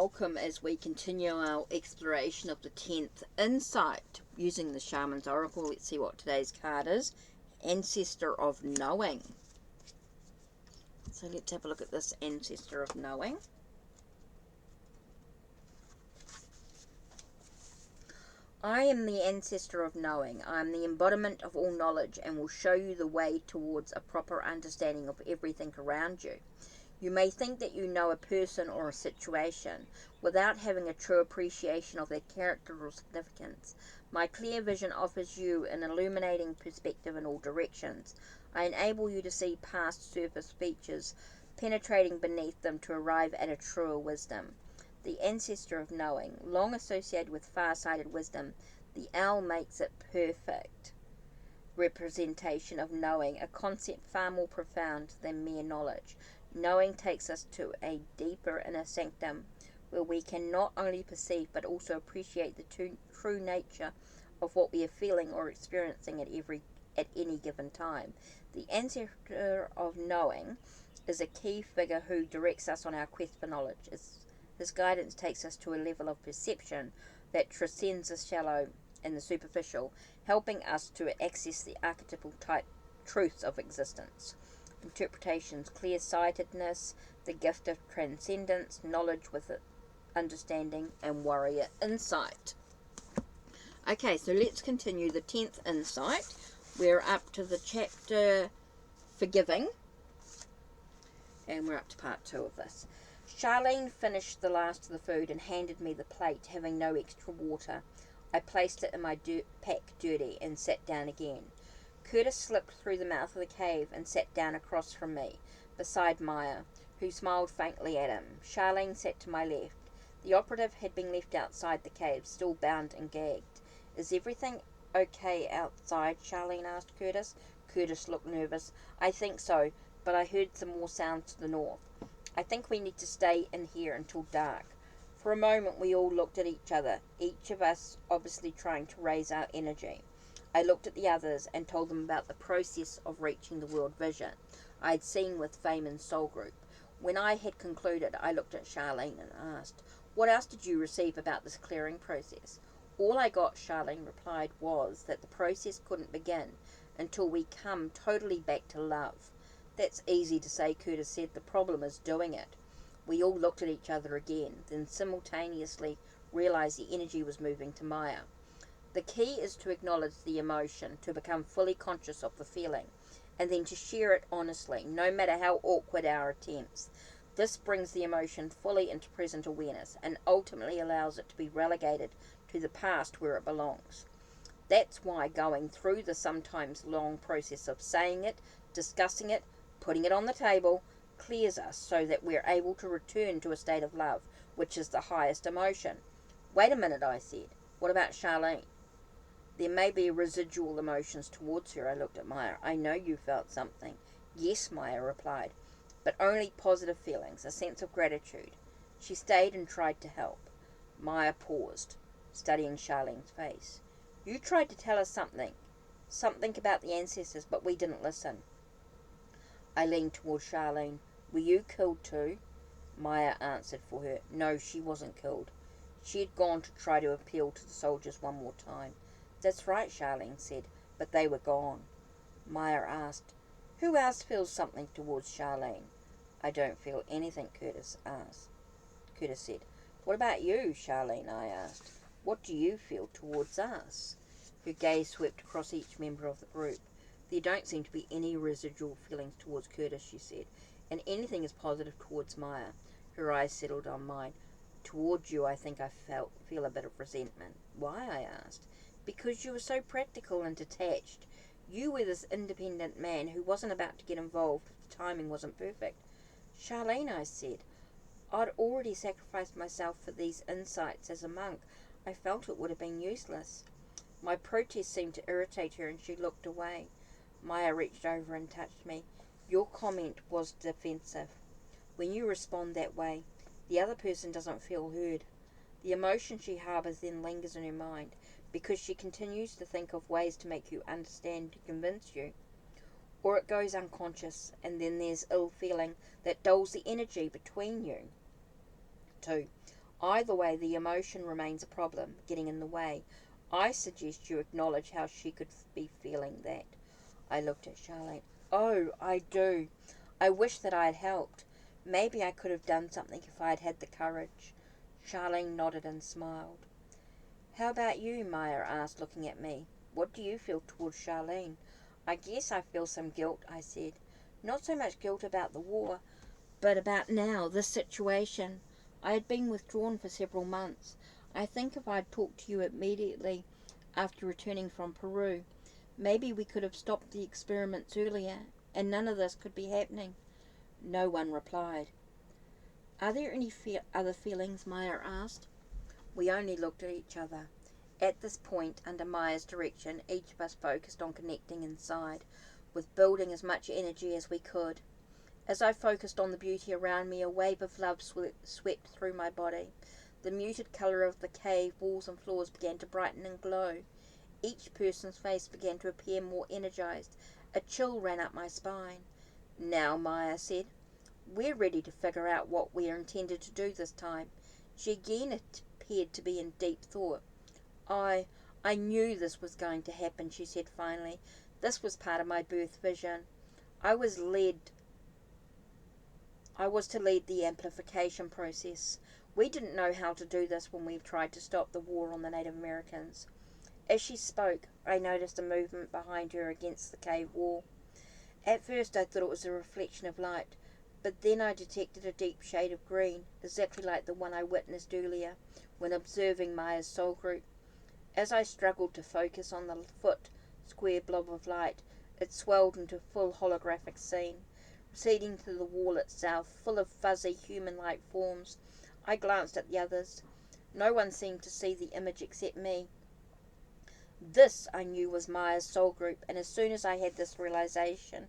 welcome as we continue our exploration of the 10th insight using the Shaman's Oracle. Let's see what today's card is. Ancestor of Knowing. So let's have a look at this Ancestor of Knowing. I am the Ancestor of Knowing. I am the embodiment of all knowledge and will show you the way towards a proper understanding of everything around you. You may think that you know a person or a situation without having a true appreciation of their character or significance. My clear vision offers you an illuminating perspective in all directions. I enable you to see past surface features, penetrating beneath them to arrive at a truer wisdom. The Ancestor of Knowing, long associated with far-sighted wisdom, the owl makes it perfect representation of knowing, a concept far more profound than mere knowledge. Knowing takes us to a deeper inner sanctum, where we can not only perceive but also appreciate the true nature of what we are feeling or experiencing at any given time. The Ancestor of Knowing is a key figure who directs us on our quest for knowledge. His guidance takes us to a level of perception that transcends the shallow and the superficial, helping us to access the archetypal type truths of existence. Interpretations, clear-sightedness, the gift of transcendence, knowledge with understanding, and warrior insight. Okay, so let's continue the 10th insight. We're up to the chapter Forgiving, and we're up to part 2 of this. Charlene finished the last of the food and handed me the plate, having no extra water. I placed it in my pack dirty and sat down again. Curtis slipped through the mouth of the cave and sat down across from me, beside Maya, who smiled faintly at him. Charlene sat to my left. The operative had been left outside the cave, still bound and gagged. Is everything okay outside? Charlene asked Curtis. Curtis looked nervous. I think so, but I heard some more sounds to the north. I think we need to stay in here until dark. For a moment we all looked at each other, each of us obviously trying to raise our energy. I looked at the others and told them about the process of reaching the world vision I had seen with Feynman's Soul Group. When I had concluded, I looked at Charlene and asked, "What else did you receive about this clearing process?" "All I got," Charlene replied, "was that the process couldn't begin until we come totally back to love." "That's easy to say," Curtis said. "The problem is doing it." We all looked at each other again, then simultaneously realized the energy was moving to Maya. The key is to acknowledge the emotion, to become fully conscious of the feeling, and then to share it honestly, no matter how awkward our attempts. This brings the emotion fully into present awareness, and ultimately allows it to be relegated to the past where it belongs. That's why going through the sometimes long process of saying it, discussing it, putting it on the table, clears us so that we're able to return to a state of love, which is the highest emotion. "Wait a minute," I said. "What about Charlene?" "There may be residual emotions towards her." I looked at Maya. "I know you felt something." "Yes," Maya replied, "but only positive feelings, a sense of gratitude." She stayed and tried to help. Maya paused, studying Charlene's face. "You tried to tell us something about the ancestors, but we didn't listen." I leaned towards Charlene. "Were you killed too?" Maya answered for her. "No, she wasn't killed. She had gone to try to appeal to the soldiers one more time." "That's right," Charlene said, "but they were gone." Maya asked, "Who else feels something towards Charlene?" "I don't feel anything," Curtis said. "What about you, Charlene?" I asked. "What do you feel towards us?" Her gaze swept across each member of the group. "There don't seem to be any residual feelings towards Curtis," she said, "and anything is positive towards Maya." Her eyes settled on mine. "Towards you, I think I feel a bit of resentment." "Why?" I asked. "Because you were so practical and detached. You were this independent man who wasn't about to get involved if the timing wasn't perfect." "Charlene," I said, "I'd already sacrificed myself for these insights as a monk. I felt it would have been useless." My protest seemed to irritate her and she looked away. Maya reached over and touched me. "Your comment was defensive. When you respond that way, the other person doesn't feel heard. The emotion she harbours then lingers in her mind, because she continues to think of ways to make you understand, to convince you. Or it goes unconscious, and then there's ill feeling that dulls the energy between you two. Either way, the emotion remains a problem, getting in the way. I suggest you acknowledge how she could be feeling that. I looked at Charlene. Oh, I do. I wish that I had helped. Maybe I could have done something if I had had the courage. Charlene nodded and smiled. How about you? Maya asked, looking at me. What do you feel towards Charlene? I guess I feel some guilt, I said. Not so much guilt about the war, but about now, this situation. I had been withdrawn for several months. I think if I'd talked to you immediately after returning from Peru, maybe we could have stopped the experiments earlier, and none of this could be happening. No one replied. Are there any other feelings? Maya asked. We only looked at each other. At this point, under Maya's direction, each of us focused on connecting inside, with building as much energy as we could. As I focused on the beauty around me, a wave of love swept through my body. The muted colour of the cave walls and floors began to brighten and glow. Each person's face began to appear more energized. A chill ran up my spine. Now, Maya said, we're ready to figure out what we are intended to do this time. She again appeared to be in deep thought. I knew this was going to happen, she said finally. This was part of my birth vision. I was to lead the amplification process. We didn't know how to do this when we tried to stop the war on the Native Americans. As she spoke, I noticed a movement behind her against the cave wall. At first I thought it was a reflection of light, but then I detected a deep shade of green, exactly like the one I witnessed earlier when observing Maya's soul group. As I struggled to focus on the foot-square blob of light, it swelled into a full holographic scene, receding to the wall itself, full of fuzzy human-like forms. I glanced at the others. No one seemed to see the image except me. This, I knew, was Maya's soul group, and as soon as I had this realization,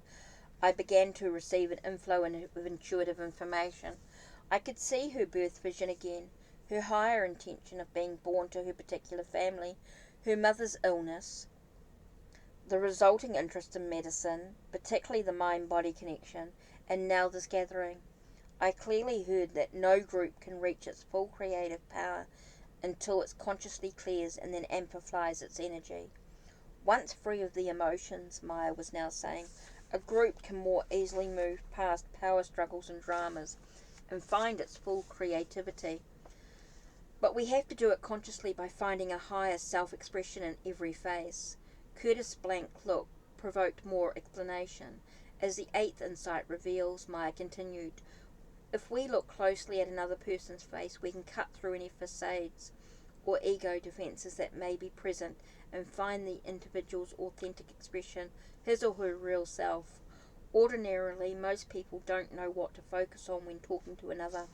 I began to receive an inflow of intuitive information. I could see her birth vision again, her higher intention of being born to her particular family, her mother's illness, the resulting interest in medicine, particularly the mind-body connection, and now this gathering. I clearly heard that no group can reach its full creative power until it consciously clears and then amplifies its energy. Once free of the emotions, Maya was now saying, a group can more easily move past power struggles and dramas and find its full creativity. But we have to do it consciously by finding a higher self-expression in every face. Curtis' blank look provoked more explanation. As the eighth insight reveals, Maya continued, if we look closely at another person's face, we can cut through any facades or ego defenses that may be present and find the individual's authentic expression, his or her real self. Ordinarily, most people don't know what to focus on when talking to another.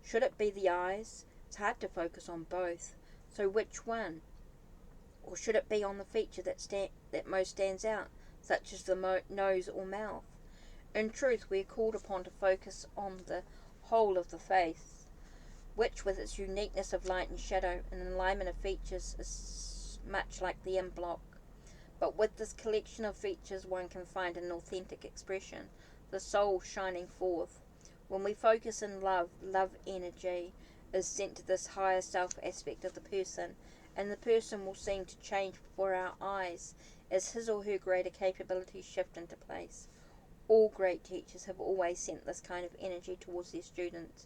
Should it be the eyes? It's hard to focus on both. So which one? Or should it be on the feature that most stands out, such as the nose or mouth? In truth, we are called upon to focus on the whole of the face, which, with its uniqueness of light and shadow and alignment of features, is much like the M block. But with this collection of features, one can find an authentic expression, the soul shining forth. When we focus in love, love energy is sent to this higher self aspect of the person, and the person will seem to change before our eyes as his or her greater capabilities shift into place. All great teachers have always sent this kind of energy towards their students.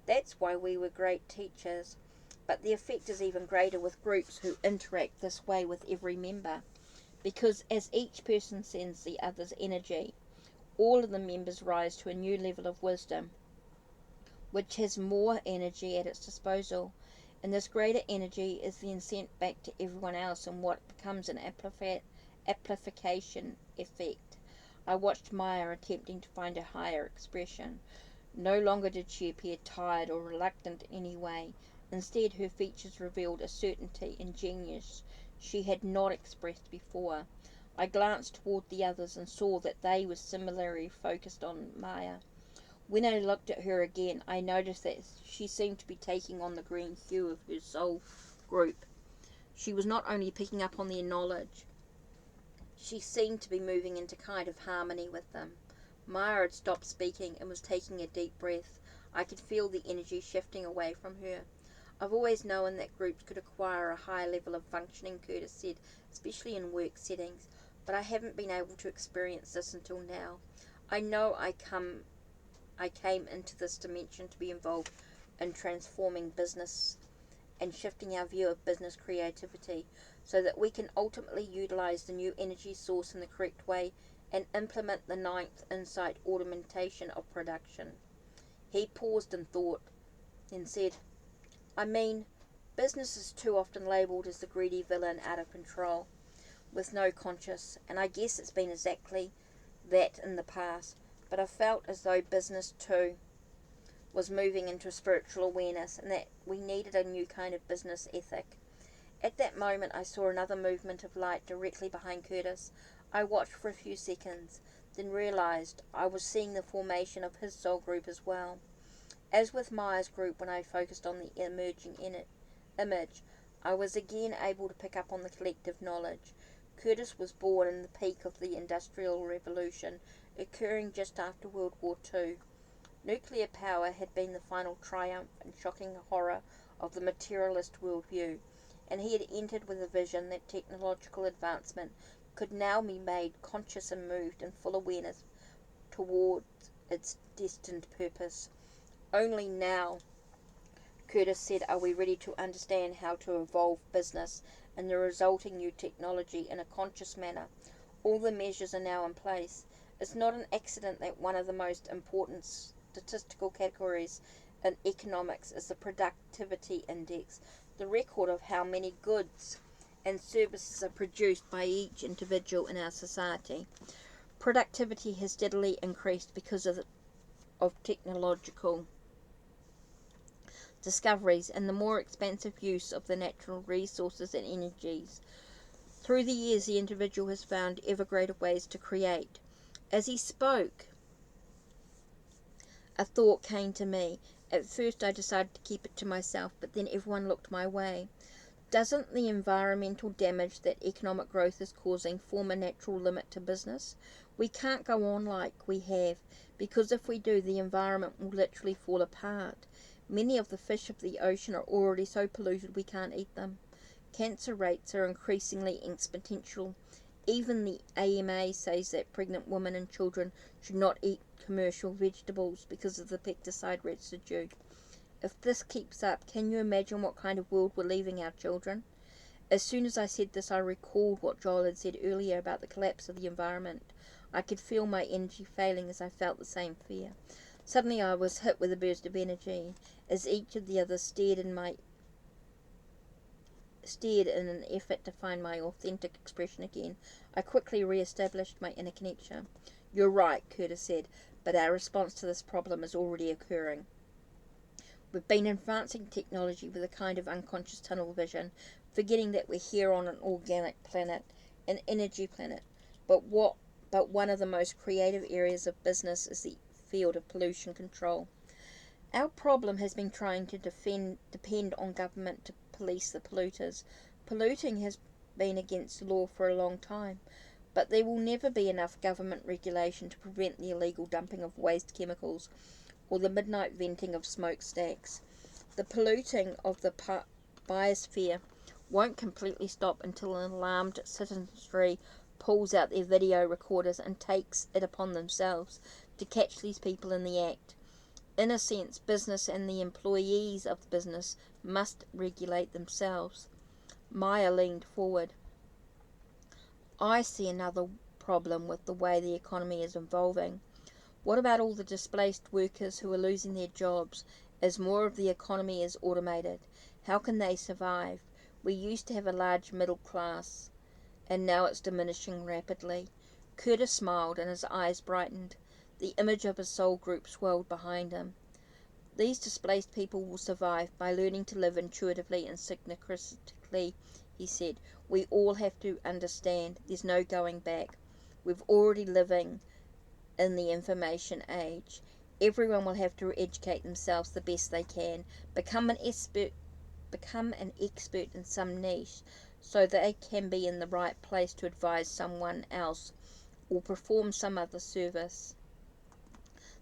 That's why we were great teachers. But the effect is even greater with groups who interact this way with every member. Because as each person sends the other's energy, all of the members rise to a new level of wisdom, which has more energy at its disposal. And this greater energy is then sent back to everyone else in what becomes an amplification effect. I watched Maya attempting to find a higher expression. No longer did she appear tired or reluctant in any way. Instead, her features revealed a certainty and genius she had not expressed before. I glanced toward the others and saw that they were similarly focused on Maya. When I looked at her again, I noticed that she seemed to be taking on the green hue of her soul group. She was not only picking up on their knowledge, she seemed to be moving into kind of harmony with them. Maya had stopped speaking and was taking a deep breath. I could feel the energy shifting away from her. I've always known that groups could acquire a high level of functioning, Curtis said, especially in work settings, but I haven't been able to experience this until now. I know I came into this dimension to be involved in transforming business and shifting our view of business creativity so that we can ultimately utilize the new energy source in the correct way and implement the ninth insight automation of production. He paused and thought, then said, I mean, business is too often labelled as the greedy villain out of control, with no conscience, and I guess it's been exactly that in the past, but I felt as though business too was moving into spiritual awareness and that we needed a new kind of business ethic. At that moment I saw another movement of light directly behind Curtis. I watched for a few seconds, then realised I was seeing the formation of his soul group as well. As with Maya's group when I focused on the emerging image, I was again able to pick up on the collective knowledge. Curtis was born in the peak of the Industrial Revolution, occurring just after World War II. Nuclear power had been the final triumph and shocking horror of the materialist worldview, and he had entered with a vision that technological advancement could now be made conscious and moved in full awareness towards its destined purpose. Only now, Curtis said, are we ready to understand how to evolve business and the resulting new technology in a conscious manner. All the measures are now in place. It's not an accident that one of the most important statistical categories in economics is the productivity index, the record of how many goods and services are produced by each individual in our society. Productivity has steadily increased because of technological discoveries and the more expansive use of the natural resources and energies. Through the years, the individual has found ever greater ways to create. As he spoke, a thought came to me. At first I decided to keep it to myself, but then everyone looked my way. Doesn't the environmental damage that economic growth is causing form a natural limit to business? We can't go on like we have, because if we do, the environment will literally fall apart. Many of the fish of the ocean are already so polluted we can't eat them. Cancer rates are increasingly exponential. Even the AMA says that pregnant women and children should not eat commercial vegetables because of the pesticide residue. If this keeps up, can you imagine what kind of world we're leaving our children? As soon as I said this, I recalled what Joel had said earlier about the collapse of the environment. I could feel my energy failing as I felt the same fear. Suddenly I was hit with a burst of energy. As each of the others stared in an effort to find my authentic expression again, I quickly re-established my inner connection. You're right, Curtis said, but our response to this problem is already occurring. We've been advancing technology with a kind of unconscious tunnel vision, forgetting that we're here on an organic planet, an energy planet. But one of the most creative areas of business is the field of pollution control. Our problem has been trying to depend on government to police the polluters. Polluting has been against the law for a long time, but there will never be enough government regulation to prevent the illegal dumping of waste chemicals or the midnight venting of smokestacks. The polluting of the biosphere won't completely stop until an alarmed citizenry pulls out their video recorders and takes it upon themselves to catch these people in the act. In a sense, business and the employees of the business must regulate themselves. Maya leaned forward. I see another problem with the way the economy is evolving. What about all the displaced workers who are losing their jobs as more of the economy is automated? How can they survive? We used to have a large middle class, and now it's diminishing rapidly. Curtis smiled and his eyes brightened. The image of his soul group swelled behind him. These displaced people will survive by learning to live intuitively and synchronistically, he said. We all have to understand there's no going back. We're already living in the information age. Everyone will have to educate themselves the best they can, become an expert in some niche so they can be in the right place to advise someone else or perform some other service.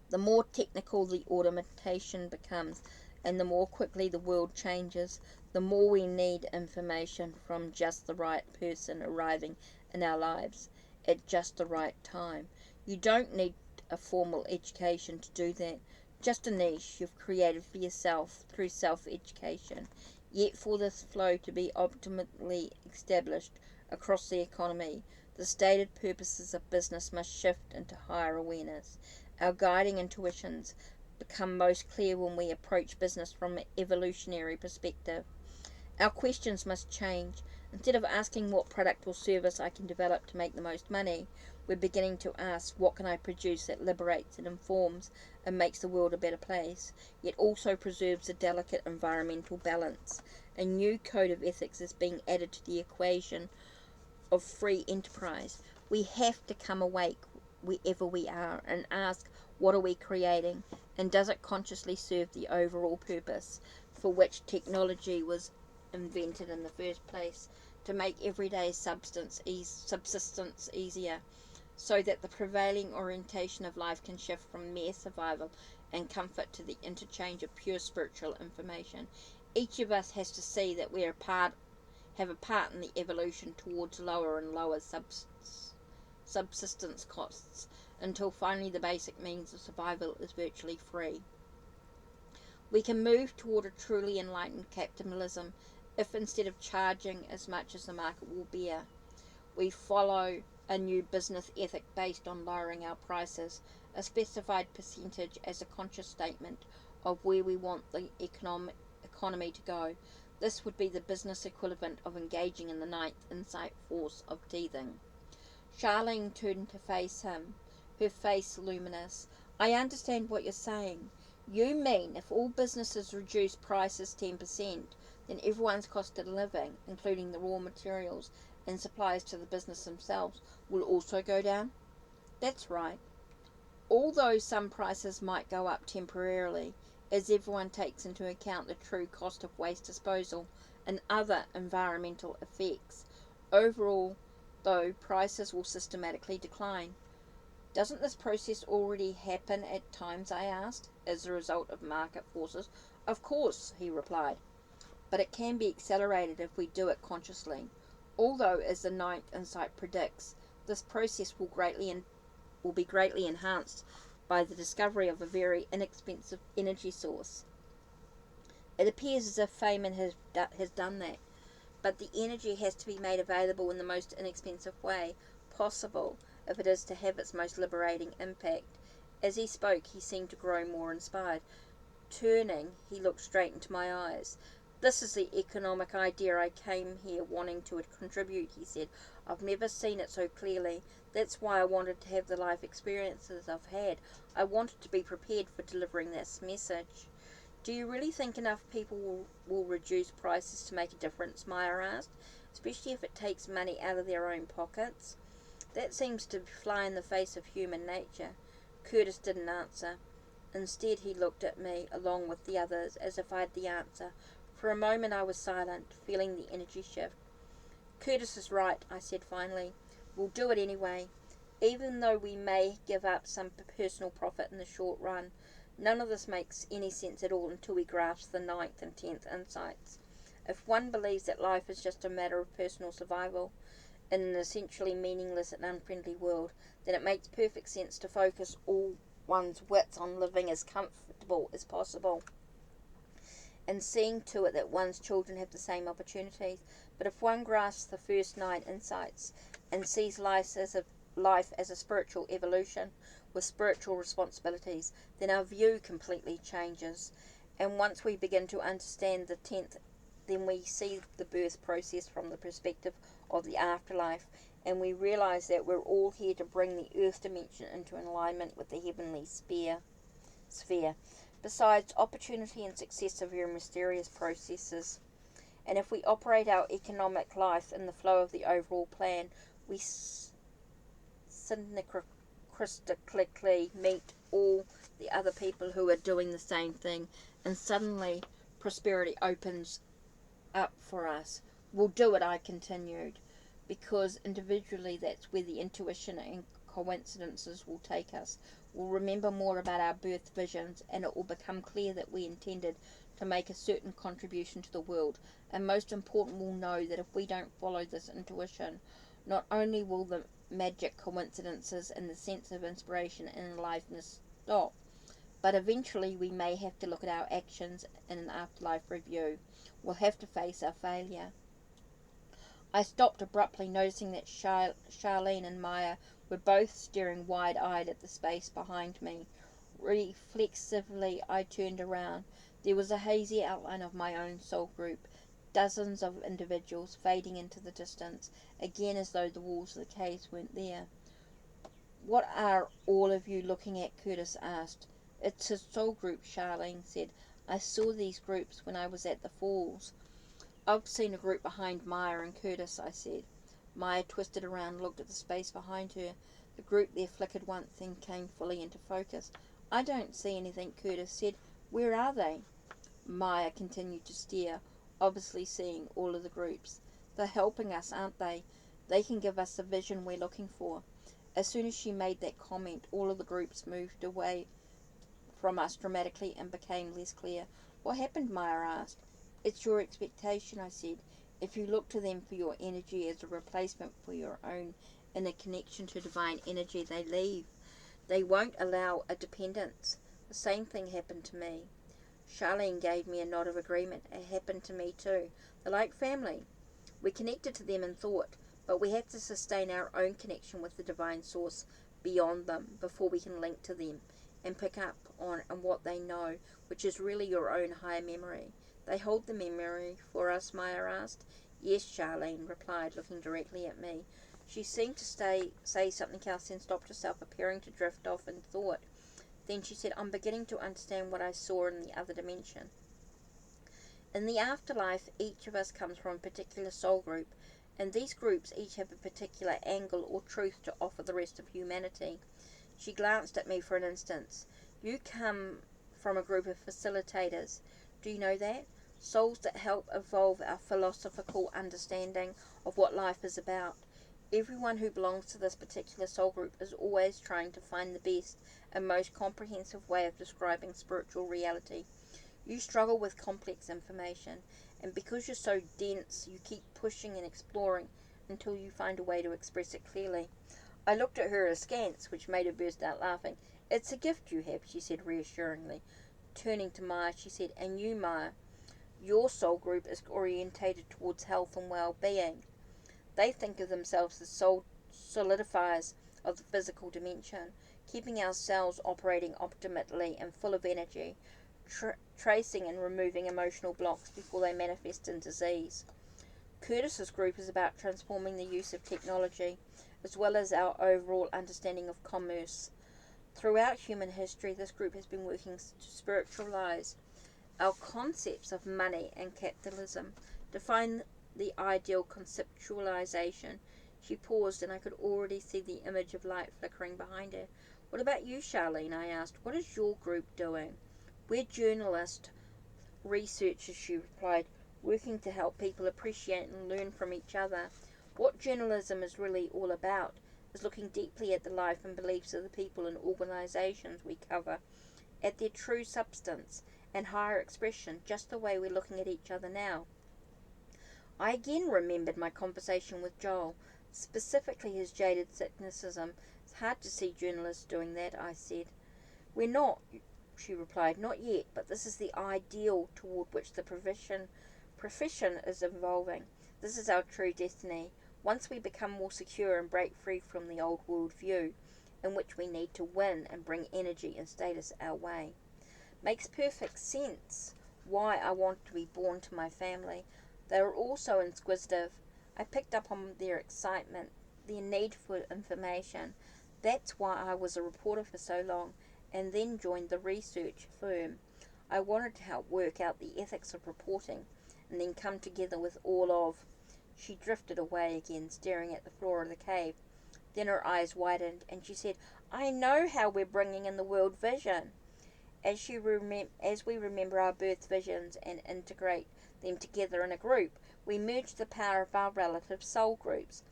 The more technical the automation becomes, and the more quickly the world changes, the more we need information from just the right person arriving in our lives at just the right time. You don't need a formal education to do that, just a niche you've created for yourself through self-education. Yet for this flow to be optimally established across the economy, the stated purposes of business must shift into higher awareness. Our guiding intuitions become most clear when we approach business from an evolutionary perspective. Our questions must change. Instead of asking what product or service I can develop to make the most money, we're beginning to ask what can I produce that liberates and informs and makes the world a better place, yet also preserves a delicate environmental balance. A new code of ethics is being added to the equation of free enterprise. We have to come awake wherever we are and ask, what are we creating, and does it consciously serve the overall purpose for which technology was invented in the first place, to make everyday subsistence easier, so that the prevailing orientation of life can shift from mere survival and comfort to the interchange of pure spiritual information. Each of us has to see that we have a part in the evolution towards lower and lower subsistence costs, until finally the basic means of survival is virtually free. We can move toward a truly enlightened capitalism if, instead of charging as much as the market will bear, we follow a new business ethic based on lowering our prices, a specified percentage as a conscious statement of where we want the economy to go. This would be the business equivalent of engaging in the ninth insight force of teething. Charlene turned to face him, her face luminous. I understand what you're saying. You mean if all businesses reduce prices 10%, then everyone's cost of living, including the raw materials and supplies to the business themselves, will also go down? That's right. Although some prices might go up temporarily, as everyone takes into account the true cost of waste disposal and other environmental effects, overall, though, prices will systematically decline. Doesn't this process already happen at times, I asked, as a result of market forces? Of course, he replied, but it can be accelerated if we do it consciously. Although, as the ninth insight predicts, this process will be greatly enhanced by the discovery of a very inexpensive energy source. It appears as if Feynman has done that, but the energy has to be made available in the most inexpensive way possible if it is to have its most liberating impact. As he spoke, he seemed to grow more inspired. Turning, he looked straight into my eyes. This is the economic idea I came here wanting to contribute, he said. I've never seen it so clearly. That's why I wanted to have the life experiences I've had. I wanted to be prepared for delivering this message. Do you really think enough people will reduce prices to make a difference? Meyer asked, especially if it takes money out of their own pockets. That seems to fly in the face of human nature. Curtis didn't answer. Instead, he looked at me, along with the others, as if I had the answer. For a moment I was silent, feeling the energy shift. Curtis is right, I said finally. We'll do it anyway. Even though we may give up some personal profit in the short run, none of this makes any sense at all until we grasp the ninth and 10th insights. If one believes that life is just a matter of personal survival in an essentially meaningless and unfriendly world, then it makes perfect sense to focus all one's wits on living as comfortable as possible and seeing to it that one's children have the same opportunities. But if one grasps the first 9 insights and sees life as a spiritual evolution with spiritual responsibilities, then our view completely changes. And once we begin to understand the 10th, then we see the birth process from the perspective of the afterlife, and we realize that we're all here to bring the earth dimension into alignment with the heavenly sphere. Besides, opportunity and success are very mysterious processes, and if we operate our economic life in the flow of the overall plan, we synchronistically meet all the other people who are doing the same thing, and suddenly prosperity opens up for us. We'll do it, I continued, because individually that's where the intuition and coincidences will take us. We'll remember more about our birth visions, and it will become clear that we intended to make a certain contribution to the world. And most important, we'll know that if we don't follow this intuition, not only will the magic coincidences and the sense of inspiration and aliveness stop, but eventually we may have to look at our actions in an afterlife review. We'll have to face our failure. I stopped abruptly, noticing that Charlene and Maya were both staring wide-eyed at the space behind me. Reflexively, I turned around. There was a hazy outline of my own soul group, dozens of individuals fading into the distance, again as though the walls of the caves weren't there. "What are all of you looking at?" Curtis asked. "It's his soul group," Charlene said. "I saw these groups when I was at the falls." "I've seen a group behind Maya and Curtis," I said. Maya twisted around and looked at the space behind her. The group there flickered once, then came fully into focus. "I don't see anything," Curtis said. "Where are they?" Maya continued to stare, obviously seeing all of the groups. "They're helping us, aren't they? They can give us the vision we're looking for." As soon as she made that comment, all of the groups moved away from us dramatically and became less clear. "What happened?" Maya asked. "It's your expectation," I said. "If you look to them for your energy as a replacement for your own inner connection to divine energy, they leave. They won't allow a dependence. The same thing happened to me." Charlene gave me a nod of agreement. "It happened to me too. They're like family. We connected to them in thought, but we have to sustain our own connection with the divine source beyond them before we can link to them and pick up on what they know, which is really your own higher memory." "They hold the memory for us?" Maya asked. "Yes," Charlene replied, looking directly at me. She seemed to say something else, then stopped herself, appearing to drift off in thought. Then she said, "I'm beginning to understand what I saw in the other dimension. In the afterlife, each of us comes from a particular soul group, and these groups each have a particular angle or truth to offer the rest of humanity." She glanced at me for an instant. "You come from a group of facilitators. Do you know that? Souls that help evolve our philosophical understanding of what life is about. Everyone who belongs to this particular soul group is always trying to find the best and most comprehensive way of describing spiritual reality. You struggle with complex information, and because you're so dense, you keep pushing and exploring until you find a way to express it clearly." I looked at her askance, which made her burst out laughing. "It's a gift you have," she said reassuringly. Turning to Maya, she said, "And you, Maya, your soul group is orientated towards health and well-being. They think of themselves as soul solidifiers of the physical dimension, keeping our cells operating optimally and full of energy, tracing and removing emotional blocks before they manifest in disease. Curtis's group is about transforming the use of technology, as well as our overall understanding of commerce. Throughout human history, this group has been working to spiritualize our concepts of money and capitalism, define the ideal conceptualization." She paused, and I could already see the image of light flickering behind her. "What about you, Charlene?" I asked. "What is your group doing?" "We're journalists, researchers," she replied, "working to help people appreciate and learn from each other. What journalism is really all about is looking deeply at the life and beliefs of the people and organizations we cover, at their true substance and higher expression, just the way we're looking at each other now." I again remembered my conversation with Joel, specifically his jaded cynicism. "It's hard to see journalists doing that," I said. "We're not," she replied. "Not yet, but this is the ideal toward which the profession is evolving. This is our true destiny. Once we become more secure and break free from the old world view, in which we need to win and bring energy and status our way." Makes perfect sense why I wanted to be born to my family. They were all so inquisitive. I picked up on their excitement, their need for information. That's why I was a reporter for so long, and then joined the research firm. I wanted to help work out the ethics of reporting, and then come together with all of... She drifted away again, staring at the floor of the cave. Then her eyes widened, and she said, "I know how we're bringing in the world vision. As we remember our birth visions and integrate them together in a group, we merge the power of our relative soul groups.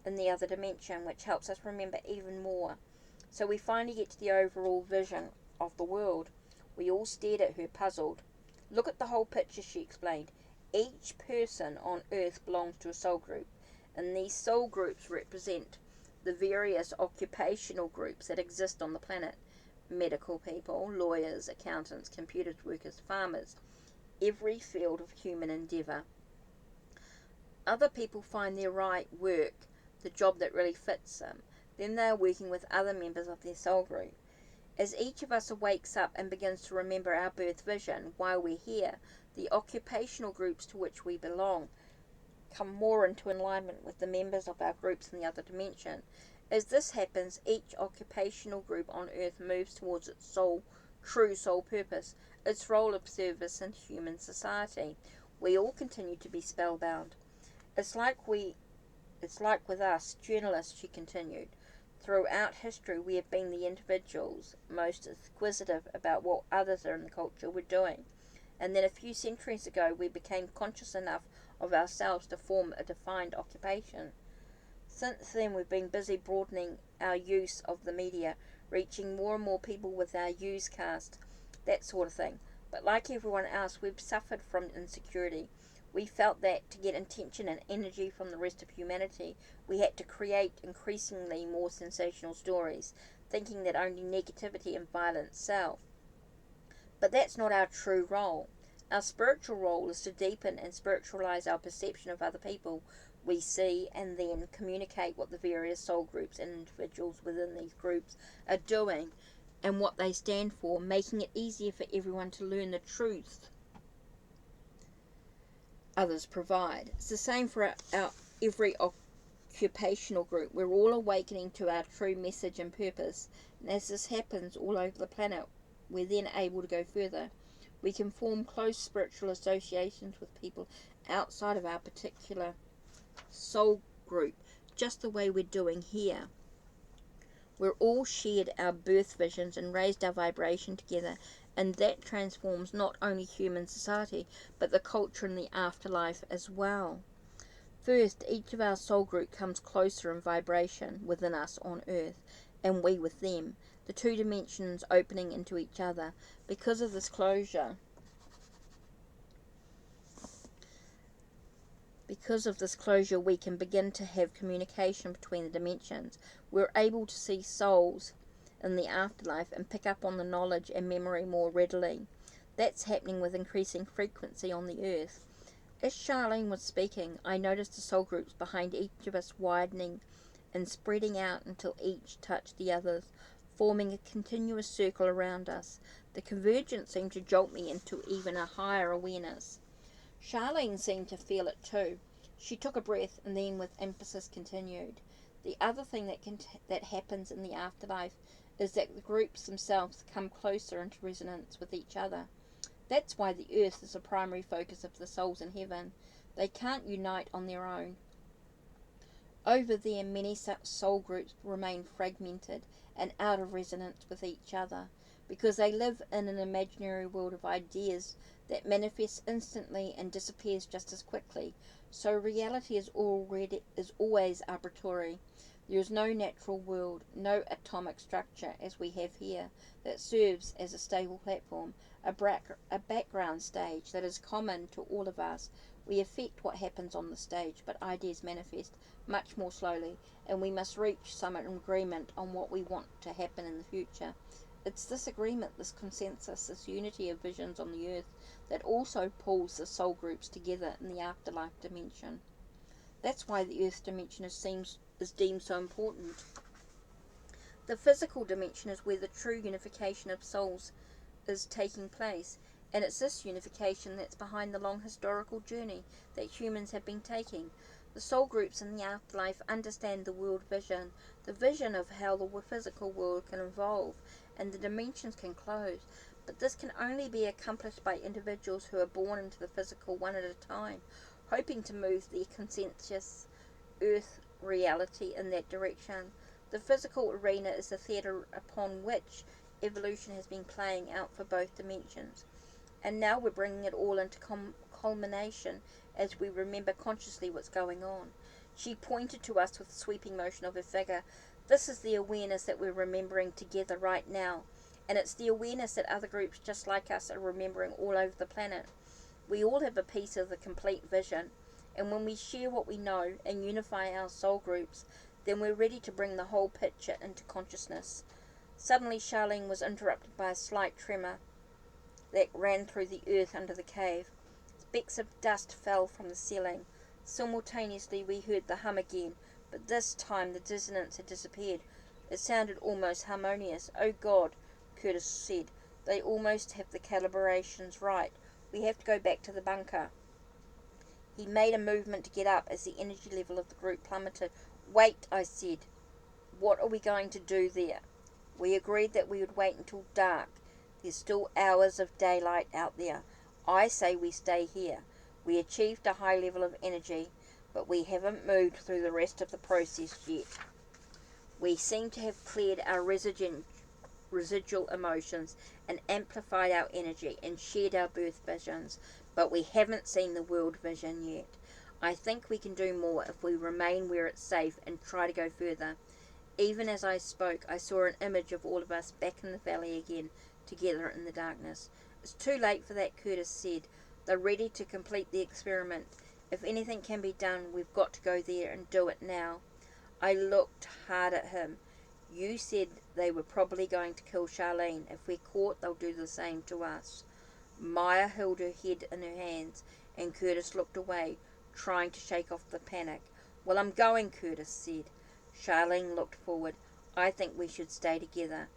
in the other dimension, which helps us remember even more. So we finally get to the overall vision of the world. We all stared at her, puzzled. Look at the whole picture, she explained. Each person on Earth belongs to a soul group, and these soul groups represent the various occupational groups that exist on the planet. Medical people, lawyers, accountants, computer workers, farmers, every field of human endeavour. Other people find their right work, the job that really fits them. Then they are working with other members of their soul group. As each of us wakes up and begins to remember our birth vision while we're here, the occupational groups to which we belong come more into alignment with the members of our groups in the other dimension. As this happens, each occupational group on Earth moves towards its true soul purpose, its role of service in human society. We all continue to be spellbound. It's like with us, journalists, she continued. Throughout history, we have been the individuals most inquisitive about what others in the culture were doing. And then a few centuries ago, we became conscious enough of ourselves to form a defined occupation. Since then, we've been busy broadening our use of the media, reaching more and more people with our newscast, that sort of thing. But like everyone else, we've suffered from insecurity. We felt that to get attention and energy from the rest of humanity, we had to create increasingly more sensational stories, thinking that only negativity and violence sell. But that's not our true role. Our spiritual role is to deepen and spiritualize our perception of other people we see, and then communicate what the various soul groups and individuals within these groups are doing and what they stand for, making it easier for everyone to learn the truth others provide. It's the same for our every occupational group. We're all awakening to our true message and purpose, and as this happens all over the planet, we're then able to go further. We can form close spiritual associations with people outside of our particular soul group, just the way we're doing here. We're all shared our birth visions and raised our vibration together, and that transforms not only human society, but the culture and the afterlife as well. First, each of our soul group comes closer in vibration within us on Earth, and we with them, the two dimensions opening into each other. Because of this closure, we can begin to have communication between the dimensions. We're able to see souls in the afterlife and pick up on the knowledge and memory more readily. That's happening with increasing frequency on the Earth. As Charlene was speaking, I noticed the soul groups behind each of us widening and spreading out until each touched the others, forming a continuous circle around us. The convergence seemed to jolt me into even a higher awareness. Charlene seemed to feel it too. She took a breath and then with emphasis continued. The other thing that happens in the afterlife is that the groups themselves come closer into resonance with each other. That's why the Earth is the primary focus of the souls in heaven. They can't unite on their own. Over there, many soul groups remain fragmented and out of resonance with each other, because they live in an imaginary world of ideas that manifests instantly and disappears just as quickly. So reality is always arbitrary. There is no natural world, no atomic structure as we have here, that serves as a stable platform, a background stage that is common to all of us. We affect what happens on the stage, but ideas manifest much more slowly, and we must reach some agreement on what we want to happen in the future. It's this agreement, this consensus, this unity of visions on the Earth that also pulls the soul groups together in the afterlife dimension. That's why the Earth dimension is deemed so important. The physical dimension is where the true unification of souls is taking place, and it's this unification that's behind the long historical journey that humans have been taking. The soul groups in the afterlife understand the world vision, the vision of how the physical world can evolve and the dimensions can close, but this can only be accomplished by individuals who are born into the physical one at a time, hoping to move the consensus Earth reality in that direction. The physical arena is the theatre upon which evolution has been playing out for both dimensions, and now we're bringing it all into culmination as we remember consciously what's going on. She pointed to us with a sweeping motion of her figure. This is the awareness that we're remembering together right now. And it's the awareness that other groups just like us are remembering all over the planet. We all have a piece of the complete vision. And when we share what we know and unify our soul groups, then we're ready to bring the whole picture into consciousness. Suddenly Charlene was interrupted by a slight tremor that ran through the earth under the cave. Specks of dust fell from the ceiling. Simultaneously we heard the hum again, but this time the dissonance had disappeared. It sounded almost harmonious. "Oh God," Curtis said, "they almost have the calibrations right. We have to go back to the bunker." He made a movement to get up as the energy level of the group plummeted. "Wait," I said. "What are we going to do there?" We agreed that we would wait until dark. There's still hours of daylight out there. I say we stay here. We achieved a high level of energy, but we haven't moved through the rest of the process yet. We seem to have cleared our residual emotions and amplified our energy and shared our birth visions, but we haven't seen the world vision yet. I think we can do more if we remain where it's safe and try to go further. Even as I spoke, I saw an image of all of us back in the valley again, together in the darkness. "It's too late for that," Curtis said. "They're ready to complete the experiment. If anything can be done, we've got to go there and do it now." I looked hard at him. "You said they were probably going to kill Charlene. If we're caught, they'll do the same to us." Maya held her head in her hands, and Curtis looked away, trying to shake off the panic. "Well, I'm going," Curtis said. Charlene looked forward. "I think we should stay together."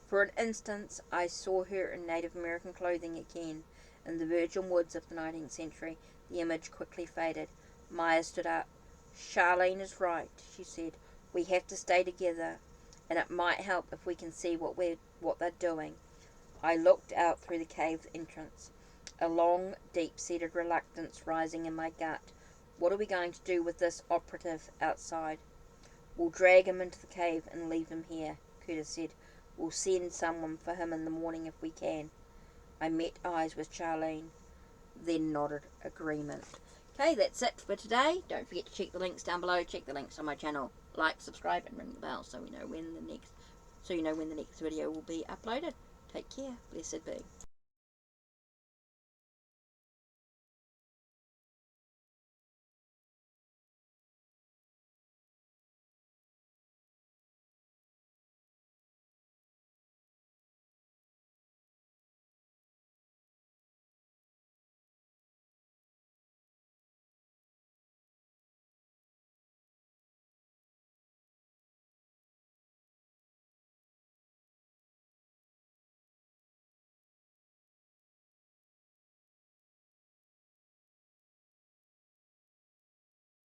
For an instant I saw her in Native American clothing again. In the virgin woods of the 19th century, the image quickly faded. Maya stood up. "Charlene is right," she said. "We have to stay together, and it might help if we can see what they're doing." I looked out through the cave entrance, a long, deep-seated reluctance rising in my gut. What are we going to do with this operative outside? "We'll drag him into the cave and leave him here," Curtis said. "We'll send someone for him in the morning if we can." I met eyes with Charlene, then nodded agreement. Okay, that's it for today. Don't forget to check the links down below. Check the links on my channel. Like, subscribe, and ring the bell so you know when the next video will be uploaded. Take care. Blessed be.